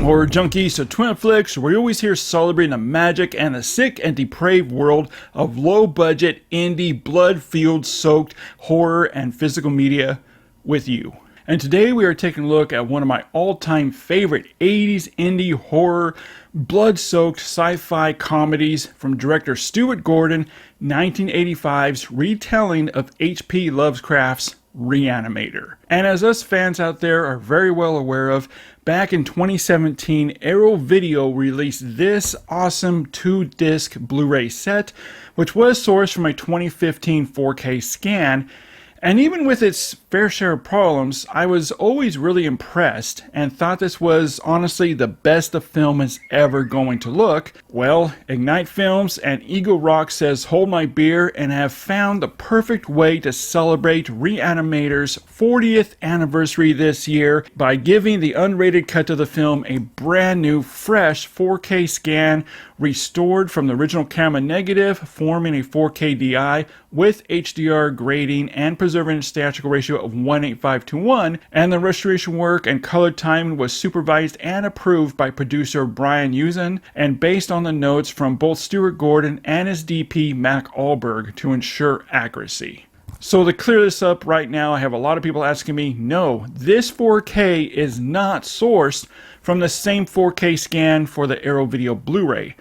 Horror junkies to Twin Flicks, where you always hear celebrating the magic and the sick and depraved world of low-budget, indie, blood-fueled, soaked horror and physical media with you. And today we are taking a look at one of my all-time favorite 80s indie horror, blood-soaked sci-fi comedies from director Stuart Gordon, 1985's retelling of H.P. Lovecraft's RE-ANIMATOR. And as us fans out there are very well aware of, back in 2017, Arrow Video released this awesome 2-disc Blu-ray set, which was sourced from a 2015 4K scan. And even with its fair share of problems, I was always really impressed and thought this was honestly the best the film is ever going to look. Well, Ignite Films and Eagle Rock says hold my beer and have found the perfect way to celebrate RE-ANIMATOR's 40th anniversary this year by giving the unrated cut of the film a brand new, fresh 4K scan restored from the original camera negative, forming a 4K DI with HDR grading and preserving a statistical ratio of 1:8:5:1, and the restoration work and color timing was supervised and approved by producer Brian Usen and based on the notes from both Stuart Gordon and his DP Mac Alberg to ensure accuracy. So to clear this up right now, I have a lot of people asking me, no, this 4K is not sourced from the same 4K scan for the Arrow Video Blu-ray.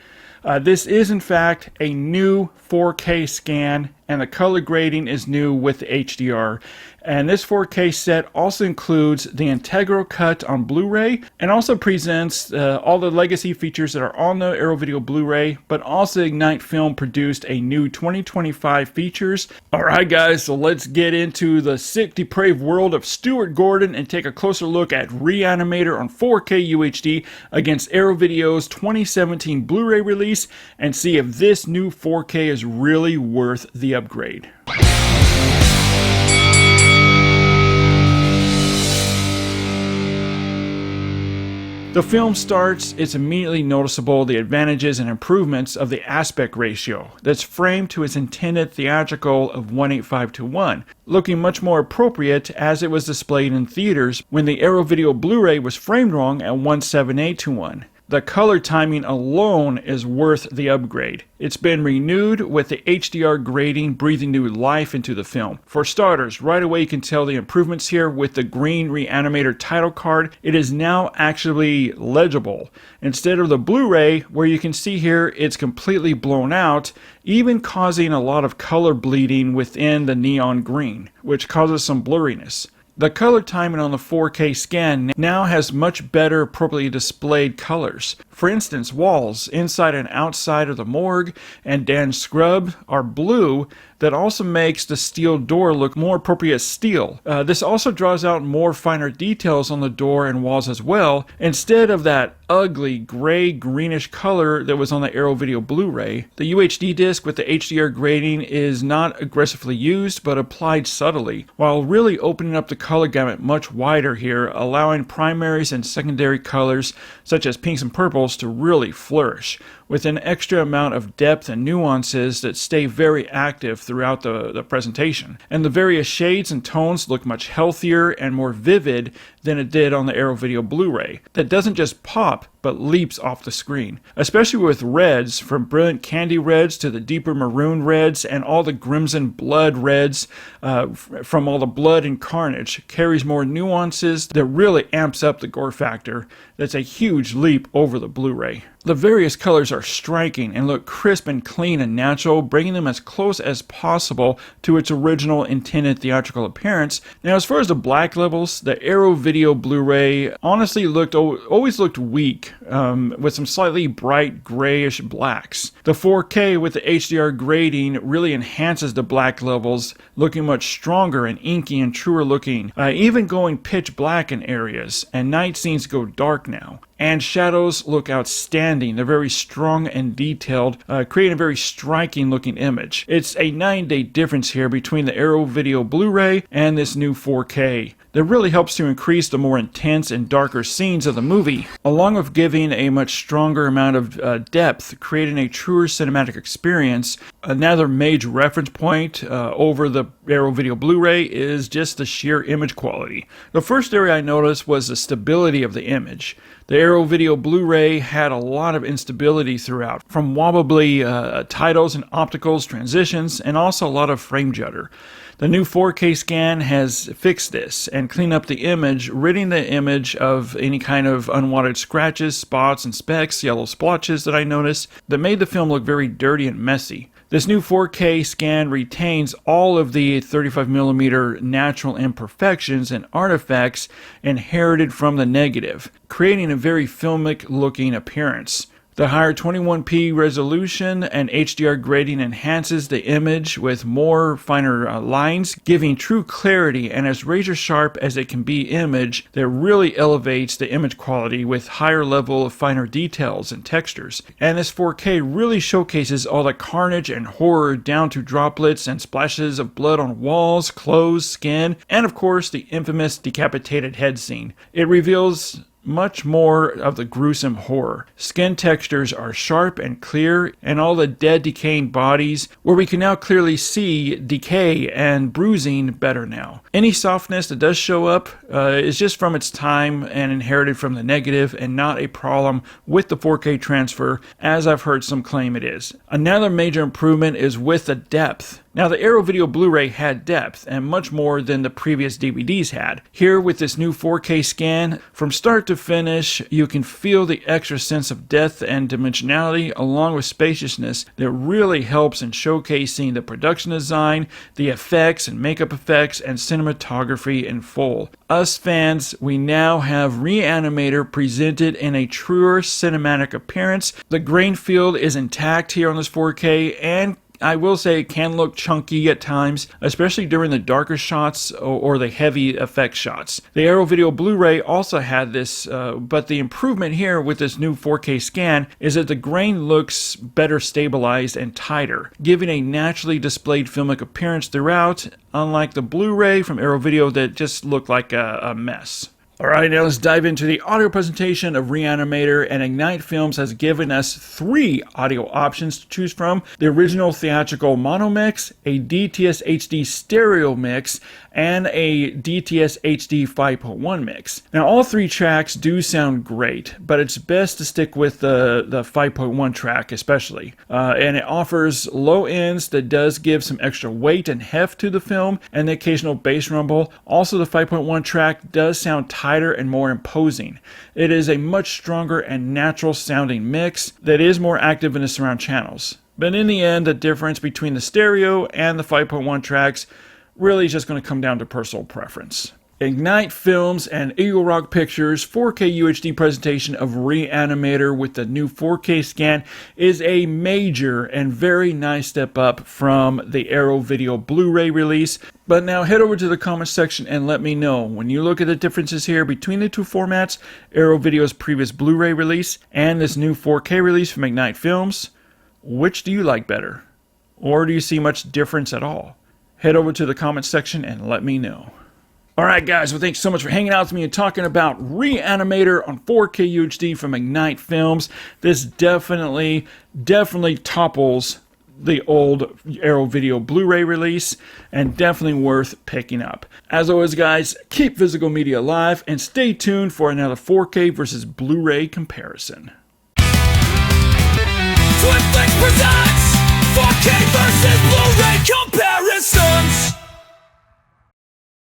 This is in fact a new 4K scan, and the color grading is new with the HDR. And this 4K set also includes the integral cut on Blu-ray and also presents all the legacy features that are on the Arrow Video Blu-ray, but also Ignite Film produced a new 2025 features. Alright guys, so let's get into the sick, depraved world of Stuart Gordon and take a closer look at RE-ANIMATOR on 4K UHD against Arrow Video's 2017 Blu-ray release and see if this new 4K is really worth the upgrade. The film starts, it's immediately noticeable the advantages and improvements of the aspect ratio that's framed to its intended theatrical of 1:8:5:1, looking much more appropriate as it was displayed in theaters when the Arrow Video Blu-ray was framed wrong at 1:7:8:1. The color timing alone is worth the upgrade. It's been renewed with the HDR grading breathing new life into the film. For starters, right away you can tell the improvements here with the green RE-ANIMATOR title card. It is now actually legible. Instead of the Blu-ray, where you can see here it's completely blown out, even causing a lot of color bleeding within the neon green, which causes some blurriness. The color timing on the 4K scan now has much better appropriately displayed colors. For instance, walls inside and outside of the morgue and Dan's scrub are blue. That also makes the steel door look more appropriate steel. This also draws out more finer details on the door and walls as well, instead of that ugly gray greenish color that was on the Arrow Video Blu-ray. The UHD disc with the HDR grading is not aggressively used but applied subtly, while really opening up the color gamut much wider here, allowing primaries and secondary colors such as pinks and purples to really flourish, with an extra amount of depth and nuances that stay very active throughout the presentation. And the various shades and tones look much healthier and more vivid than it did on the Arrow Video Blu-ray. That doesn't just pop, but leaps off the screen. Especially with reds, from brilliant candy reds to the deeper maroon reds and all the crimson blood reds from all the blood and carnage, carries more nuances that really amps up the gore factor. That's a huge leap over the Blu-ray. The various colors are striking and look crisp and clean and natural, bringing them as close as possible to its original intended theatrical appearance. Now, as far as the black levels, the Arrow Video Blu-ray honestly always looked weak, with some slightly bright grayish blacks. The 4K with the HDR grading really enhances the black levels, looking much stronger and inky and truer looking, even going pitch black in areas, and night scenes go dark now. And shadows look outstanding. They're very strong and detailed, creating a very striking looking image. It's a 9-day difference here between the Arrow Video Blu-ray and this new 4K. That really helps to increase the more intense and darker scenes of the movie, along with giving a much stronger amount of depth, creating a truer cinematic experience. Another major reference point over the Arrow Video Blu-ray is just the sheer image quality. The first area I noticed was the stability of the image. The Arrow Video Blu-ray had a lot of instability throughout, from wobbly titles and opticals, transitions, and also a lot of frame judder. The new 4K scan has fixed this and cleaned up the image, ridding the image of any kind of unwanted scratches, spots, and specks, yellow splotches that I noticed that made the film look very dirty and messy. This new 4K scan retains all of the 35mm natural imperfections and artifacts inherited from the negative, creating a very filmic looking appearance. The higher 21p resolution and HDR grading enhances the image with more finer lines, giving true clarity and as razor sharp as it can be image that really elevates the image quality with higher level of finer details and textures. And this 4K really showcases all the carnage and horror down to droplets and splashes of blood on walls, clothes, skin, and of course the infamous decapitated head scene. It reveals much more of the gruesome horror. Skin textures are sharp and clear, and all the dead decaying bodies, where we can now clearly see decay and bruising better now. Any softness that does show up is just from its time and inherited from the negative and not a problem with the 4K transfer, as I've heard some claim it is. Another major improvement is with the depth. Now, the Arrow Video Blu-ray had depth, and much more than the previous DVDs had. Here, with this new 4K scan, from start to finish, you can feel the extra sense of depth and dimensionality, along with spaciousness, that really helps in showcasing the production design, the effects and makeup effects, and cinematography in full. Us fans, we now have RE-ANIMATOR presented in a truer cinematic appearance. The grain field is intact here on this 4K, and I will say it can look chunky at times, especially during the darker shots or the heavy effect shots. The Arrow Video Blu-ray also had this, but the improvement here with this new 4K scan is that the grain looks better stabilized and tighter, giving a naturally displayed filmic appearance throughout, unlike the Blu-ray from Arrow Video that just looked like a mess. Alright, now let's dive into the audio presentation of RE-ANIMATOR, and Ignite Films has given us 3 audio options to choose from: the original theatrical mono mix, a DTS HD stereo mix, and a DTS HD 5.1 mix. Now all 3 tracks do sound great, but it's best to stick with the 5.1 track especially. And it offers low ends that does give some extra weight and heft to the film, and the occasional bass rumble. Also, the 5.1 track does sound tighter and more imposing. It is a much stronger and natural sounding mix that is more active in the surround channels. But in the end, the difference between the stereo and the 5.1 tracks really is just going to come down to personal preference. Ignite Films and Eagle Rock Pictures 4K UHD presentation of RE-ANIMATOR with the new 4K scan is a major and very nice step up from the Arrow Video Blu-ray release. But now head over to the comments section and let me know, when you look at the differences here between the two formats, Arrow Video's previous Blu-ray release and this new 4K release from Ignite Films, which do you like better? Or do you see much difference at all? Head over to the comments section and let me know. Alright guys, well thanks so much for hanging out with me and talking about RE-ANIMATOR on 4K UHD from Ignite Films. This definitely topples the old Arrow Video Blu-ray release, and definitely worth picking up. As always guys, keep physical media alive and stay tuned for another 4K versus Blu-ray comparison. Twin Flicks presents 4K versus Blu-ray comparison.